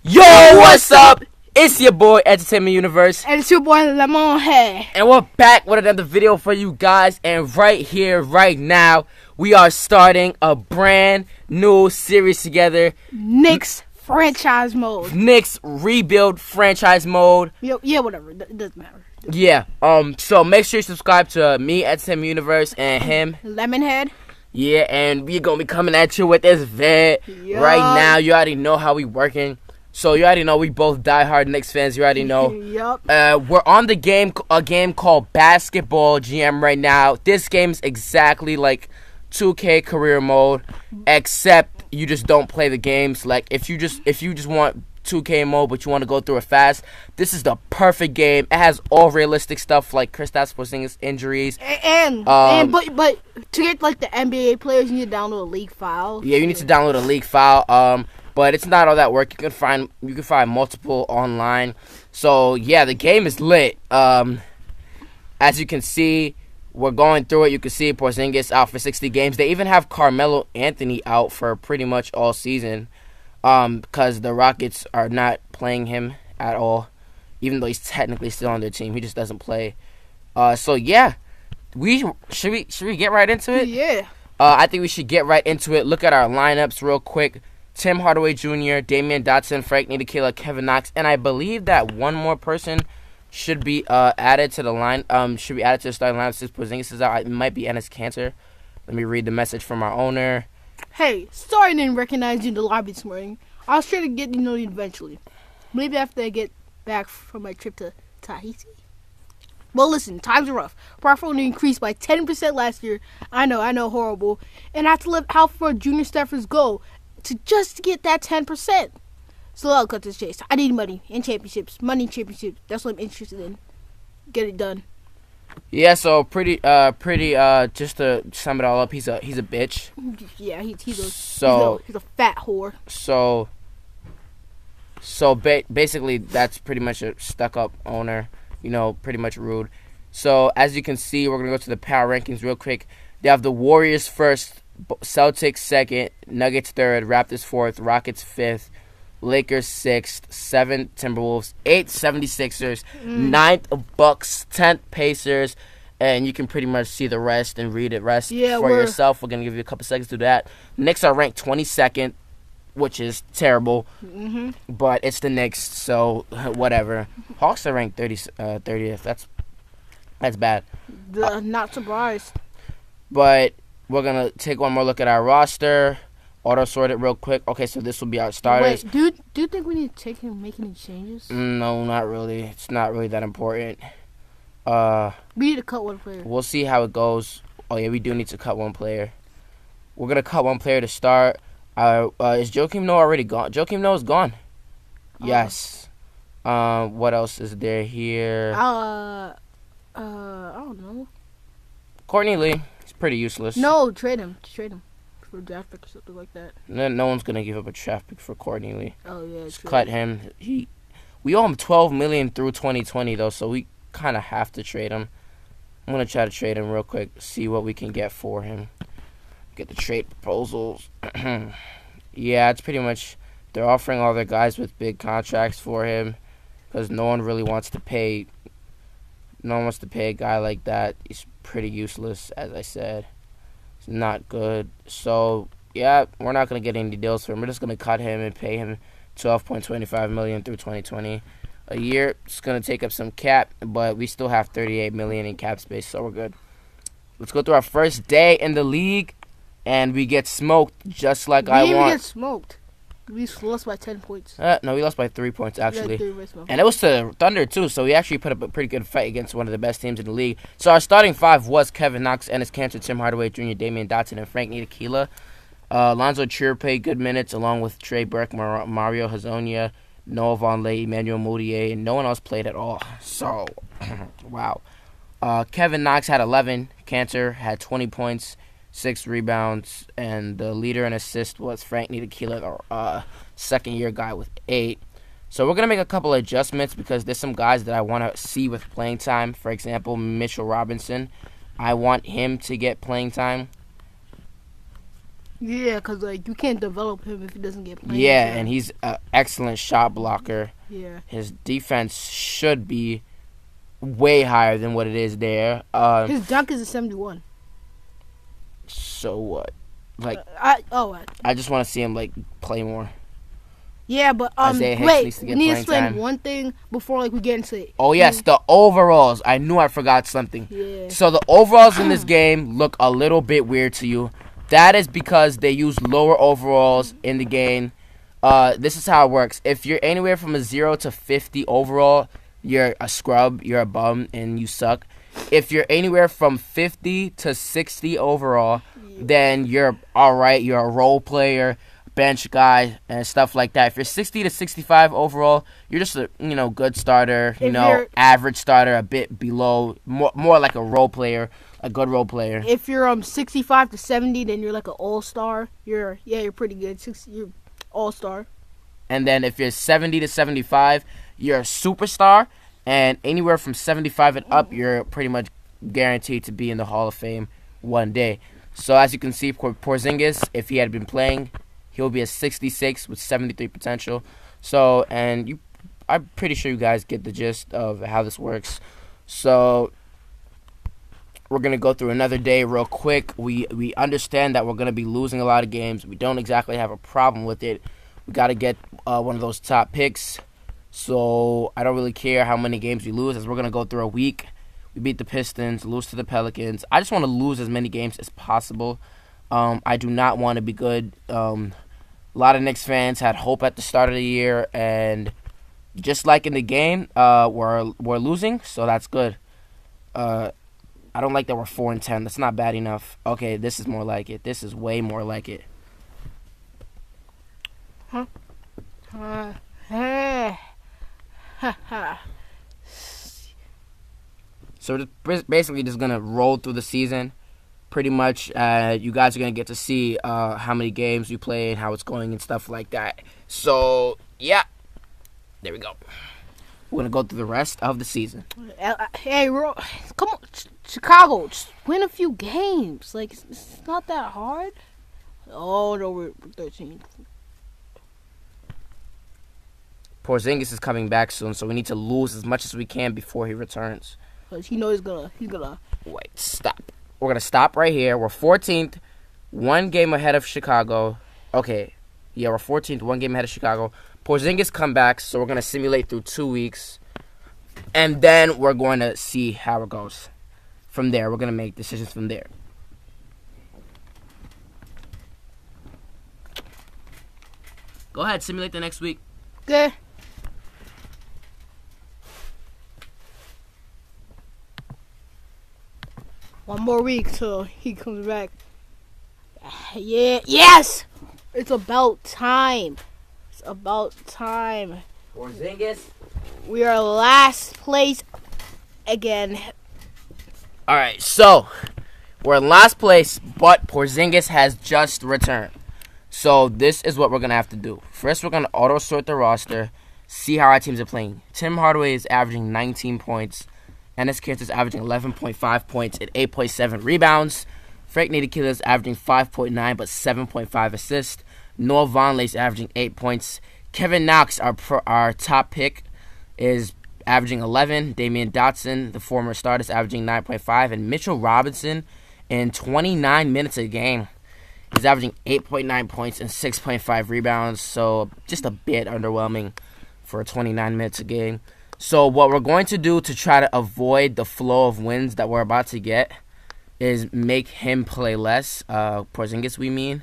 Yo, what's up? It's your boy, Entertainment Universe. And it's your boy, Lemon Head. And we're back with another video for you guys. And right here, right now, we are starting a brand new series together. Knicks Franchise Mode. Knicks Rebuild Franchise Mode. Yeah, whatever. It doesn't matter. Yeah. So make sure you subscribe to me, Entertainment Universe, and him. Lemonhead. Yeah, and we're going to be coming at you with this vid right now. You already know how we working. So you already know we both diehard Knicks fans. You already know. Yup. We're on a game called Basketball GM right now. This game's exactly like 2K career mode, except you just don't play the games. Like if you just want 2K mode, but you want to go through it fast, this is the perfect game. It has all realistic stuff like Kristaps Porzingis injuries. But to get like the NBA players, you need to download a league file. Yeah, you need to download a league file. But it's not all that work. You can find multiple online. So yeah, the game is lit. As you can see, we're going through it. You can see Porzingis out for 60 games. They even have Carmelo Anthony out for pretty much all season, because the Rockets are not playing him at all, even though he's technically still on their team. He just doesn't play. So yeah, should we get right into it? Yeah. I think we should get right into it. Look at our lineups real quick. Tim Hardaway Jr., Damian Dotson, Frank Ntilikina, Kevin Knox, and I believe that one more person should be added to the line. Should be added to the starting lineup since Porzingis is out. It might be Enes Kanter. Let me read the message from our owner. Hey, sorry I didn't recognize you in the lobby this morning. I was trying to get to know you eventually. Maybe after I get back from my trip to Tahiti. Well, listen, times are rough. Profit only increased by 10% last year. I know, horrible. And I have to live out for a junior staffers goal to just get that 10%. So I'll cut this chase. I need money and championships. Money and championships. That's what I'm interested in. Get it done. Yeah, so pretty just to sum it all up, he's a bitch. Yeah, he's a fat whore. So basically that's pretty much a stuck-up owner, pretty much rude. So as you can see, we're going to go to the power rankings real quick. They have the Warriors first, Celtics second, Nuggets third, Raptors fourth, Rockets fifth, Lakers sixth, seventh Timberwolves, eighth 76ers, ninth Bucks, 10th Pacers, and you can pretty much see the rest and read it for yourself. We're going to give you a couple seconds to do that. Knicks are ranked 22nd, which is terrible, but it's the Knicks, so whatever. Hawks are ranked 30th. That's bad. Not surprised. But we're going to take one more look at our roster. Auto-sort it real quick. Okay, so this will be our starters. Wait, do you think we need to make any changes? No, not really. It's not really that important. We need to cut one player. We'll see how it goes. Oh, yeah, we do need to cut one player. We're going to cut one player to start. Is Joakim Noah already gone? Joakim Noah's gone. Yes. What else is there here? I don't know. Courtney Lee. He's pretty useless. No, trade him. Trade him for a draft pick or something like that. No one's gonna give up a draft pick for Courtney Lee. Oh yeah, just cut him. We owe him $12 million through 2020 though, so we kind of have to trade him. I'm gonna try to trade him real quick, see what we can get for him. Get the trade proposals. Yeah, it's pretty much they're offering all their guys with big contracts for him because no one really wants to pay. No one wants to pay a guy like that. He's pretty useless, as I said. It's not good. So, yeah, we're not going to get any deals for him. We're just going to cut him and pay him $12.25 million through 2020 a year. It's going to take up some cap, but we still have $38 million in cap space, so we're good. Let's go through our first day in the league, and we get smoked just like I want. We didn't even get smoked. We lost by 10 points. No, we lost by 3 points, actually. And it was to Thunder, too, so we actually put up a pretty good fight against one of the best teams in the league. So our starting five was Kevin Knox, Enes Kanter, Tim Hardaway Jr., Damian Dotson, and Frank Ntilikina. Lonzo Trier played good minutes, along with Trey Burke, Mario Hezonja, Noah Vonleh, Emmanuel Mudiay, and no one else played at all. So, wow. Kevin Knox had 11. Kanter had 20 points. 6 rebounds, and the leader in assists was Frank Ntilikina, the second-year guy with 8. So we're going to make a couple of adjustments because there's some guys that I want to see with playing time. For example, Mitchell Robinson. I want him to get playing time. Yeah, because, like, you can't develop him if he doesn't get playing. Yeah, and he's an excellent shot blocker. Yeah. His defense should be way higher than what it is there. His dunk is a 71. So what? Like, I just want to see him, like, play more. Yeah, but Isaiah Hicks wait, needs to we get need to playing explain time. one thing before like we get into it. Oh, yes, the overalls. I knew I forgot something. Yeah. So the overalls in this game look a little bit weird to you. That is because they use lower overalls in the game. This is how it works. If you're anywhere from a 0 to 50 overall, you're a scrub, you're a bum, and you suck. If you're anywhere from 50 to 60 overall, then you're all right. You're a role player, bench guy, and stuff like that. If you're 60 to 65 overall, you're just a good starter, average starter, a bit below, more like a role player, a good role player. If you're 65 to 70, then you're like an all-star. You're pretty good. You're all-star. And then if you're 70 to 75, you're a superstar. And anywhere from 75 and up, you're pretty much guaranteed to be in the Hall of Fame one day. So as you can see, Porzingis, if he had been playing, he'll be a 66 with 73 potential. So, and I'm pretty sure you guys get the gist of how this works. So we're going to go through another day real quick. We understand that we're going to be losing a lot of games. We don't exactly have a problem with it. We got to get one of those top picks. So I don't really care how many games we lose, as we're going to go through a week. We beat the Pistons, lose to the Pelicans. I just want to lose as many games as possible. I do not want to be good. A lot of Knicks fans had hope at the start of the year, and just like in the game, we're losing, so that's good. I don't like that we're 4-10. That's not bad enough. Okay, this is more like it. This is way more like it. So we're basically just going to roll through the season. Pretty much, you guys are going to get to see how many games we play and how it's going and stuff like that. So, yeah. There we go. We're going to go through the rest of the season. Hey, come on, Chicago, just win a few games. Like, it's not that hard. Oh, no, we're 13th. Porzingis is coming back soon, so we need to lose as much as we can before he returns. Because he knows he's gonna. Wait, stop. We're going to stop right here. We're 14th, one game ahead of Chicago. Okay, yeah, we're 14th, one game ahead of Chicago. Porzingis come back, so we're going to simulate through 2 weeks. And then we're going to see how it goes. From there, we're going to make decisions from there. Go ahead, simulate the next week. Okay. One more week till he comes back. Yeah. Yes! It's about time. It's about time. Porzingis. We are last place again. All right, so we're in last place, but Porzingis has just returned. So this is what we're going to have to do. First, we're going to auto-sort the roster, see how our teams are playing. Tim Hardaway is averaging 19 points. Enes Kanter is averaging 11.5 points and 8.7 rebounds. Frank Ntilikina is averaging 5.9 but 7.5 assists. Noah Vonleh is averaging 8 points. Kevin Knox, our top pick, is averaging 11. Damian Dotson, the former starter, is averaging 9.5. And Mitchell Robinson, in 29 minutes a game, is averaging 8.9 points and 6.5 rebounds. So just a bit underwhelming for 29 minutes a game. So what we're going to do to try to avoid the flow of wins that we're about to get is make him play less, Porzingis we mean,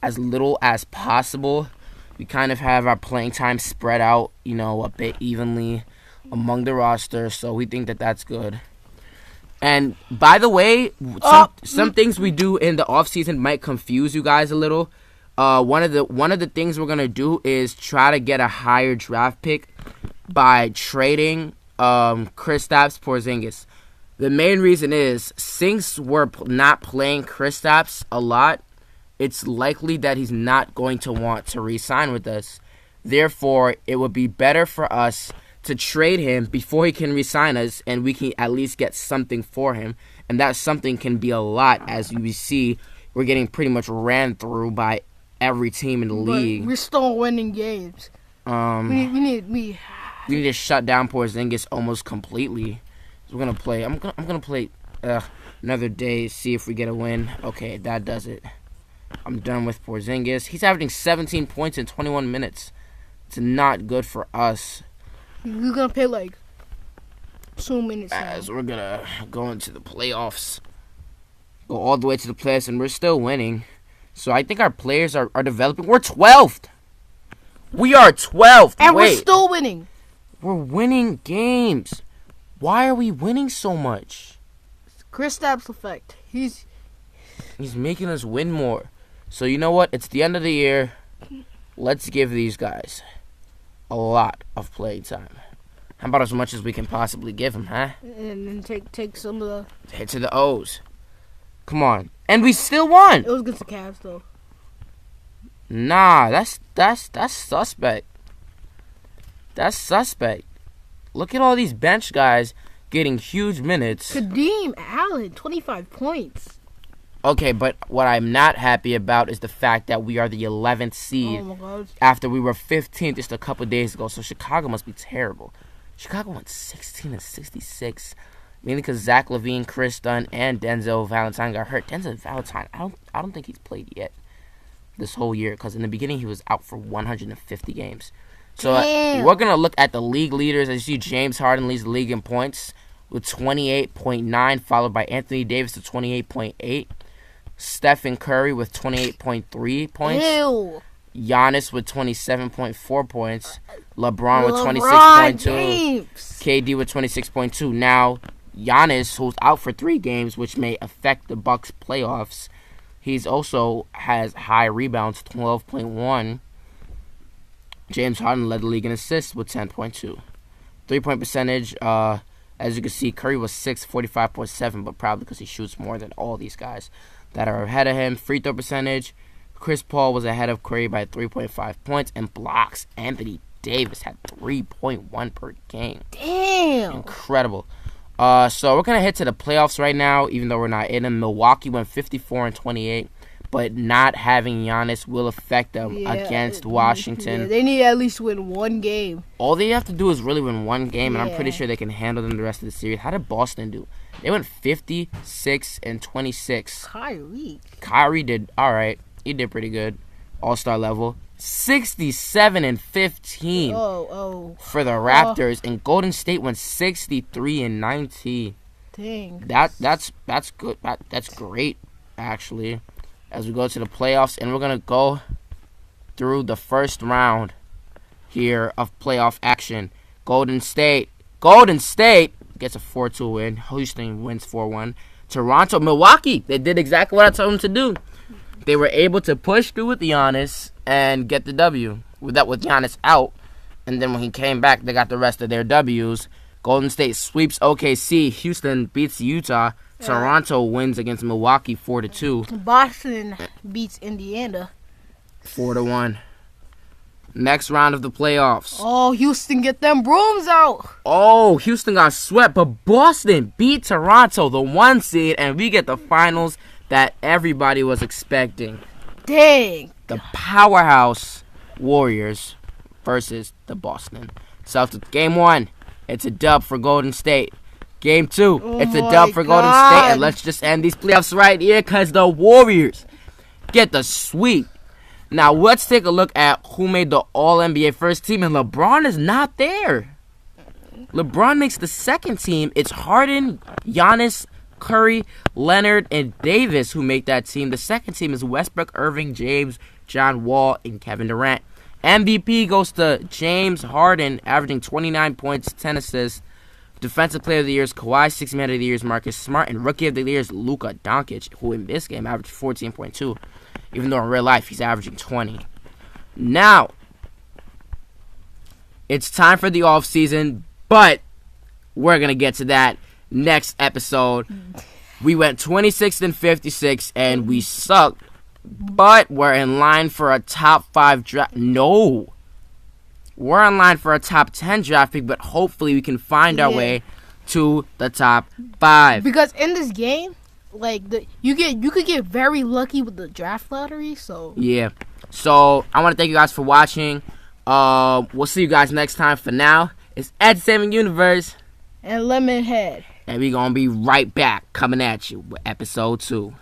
as little as possible. We kind of have our playing time spread out, a bit evenly among the roster, so we think that that's good. And by the way, some things we do in the offseason might confuse you guys a little. One of the things we're going to do is try to get a higher draft pick by trading Kristaps Porzingis. The main reason is, since we're not playing Kristaps a lot, it's likely that he's not going to want to re-sign with us. Therefore, it would be better for us to trade him before he can re-sign us, and we can at least get something for him. And that something can be a lot, as we see we're getting pretty much ran through by every team in the league. We're still winning games. We need to shut down Porzingis almost completely. So we're gonna play. I'm gonna play another day, see if we get a win. Okay, that does it. I'm done with Porzingis. He's averaging 17 points in 21 minutes. It's not good for us. We're gonna play like 2 minutes as now. we're gonna go into the playoffs. Go all the way to the playoffs, and we're still winning. So I think our players are developing. We're 12th. We are 12th. And Wait, we're still winning. we're winning games. Why are we winning so much? Kristaps effect. He's making us win more. So you know what? It's the end of the year. Let's give these guys a lot of playing time. How about as much as we can possibly give them, huh? and then take some of the. Hit to the O's. Come on. And we still won. It was against the Cavs though. Nah, that's suspect. That's suspect. Look at all these bench guys getting huge minutes. Kadeem Allen, 25 points. Okay, but what I'm not happy about is the fact that we are the 11th seed Oh my God. after we were 15th just a couple days ago. So Chicago must be terrible. Chicago went 16-66, mainly because Zach LaVine, Chris Dunn, and Denzel Valentine got hurt. Denzel Valentine, I don't think he's played yet this whole year, because in the beginning he was out for 150 games. So we're gonna look at the league leaders. As you see, James Harden leads the league in points with 28.9, followed by Anthony Davis with 28.8. Stephen Curry with 28.3 points. Ew. Giannis with 27.4 points. LeBron with 26.2. James. KD with 26.2. Now, Giannis, who's out for 3 games, which may affect the Bucks' playoffs, he's also has high rebounds, 12.1. James Harden led the league in assists with 10.2. 3-point percentage, as you can see, Curry was 45.7, but probably because he shoots more than all these guys that are ahead of him. Free throw percentage, Chris Paul was ahead of Curry by 3.5 points. And blocks, Anthony Davis had 3.1 per game. Damn. Incredible. So we're going to head to the playoffs right now, even though we're not in them. Milwaukee went 54-28, but not having Giannis will affect them against Washington. Yeah, they need to at least win one game. All they have to do is really win one game, and I'm pretty sure they can handle them the rest of the series. How did Boston do? They went 56-26. Kyrie did all right. He did pretty good. All-star level. 67-15 for the Raptors, and Golden State went 63-19. Dang. That's good. That's great, actually. As we go to the playoffs, and we're gonna go through the first round here of playoff action. Golden State gets a 4-2 win. Houston wins 4-1. Toronto, Milwaukee, they did exactly what I told them to do. They were able to push through with Giannis and get the W. With Giannis out, and then when he came back, they got the rest of their W's. Golden State sweeps OKC. Houston beats Utah. Toronto wins against Milwaukee 4-2. Boston beats Indiana 4-1. Next round of the playoffs. Oh, Houston, get them brooms out. Oh, Houston got swept, but Boston beat Toronto, the 1 seed, and we get the finals that everybody was expecting. Dang. The powerhouse Warriors versus the Boston Celtics. Game 1, it's a dub for Golden State. Game 2, it's a dub for Golden State. And let's just end these playoffs right here, because the Warriors get the sweep. Now, let's take a look at who made the All-NBA first team, and LeBron is not there. LeBron makes the second team. It's Harden, Giannis, Curry, Leonard, and Davis who make that team. The second team is Westbrook, Irving, James, John Wall, and Kevin Durant. MVP goes to James Harden, averaging 29 points, 10 assists. Defensive Player of the Year is Kawhi. Sixth Man of the Year is Marcus Smart. And Rookie of the Year is Luka Doncic, who in this game averaged 14.2. Even though in real life he's averaging 20. Now, it's time for the offseason, but we're going to get to that next episode. We went 26-56, and we sucked, but we're in line for a top 5 draft. No. We're in line for a top 10 draft pick, but hopefully we can find our way to the top 5. Because in this game, you could get very lucky with the draft lottery. So Yeah. So I want to thank you guys for watching. We'll see you guys next time. For now, it's Entertainment Universe. and Lemonhead. And we're going to be right back coming at you with episode 2.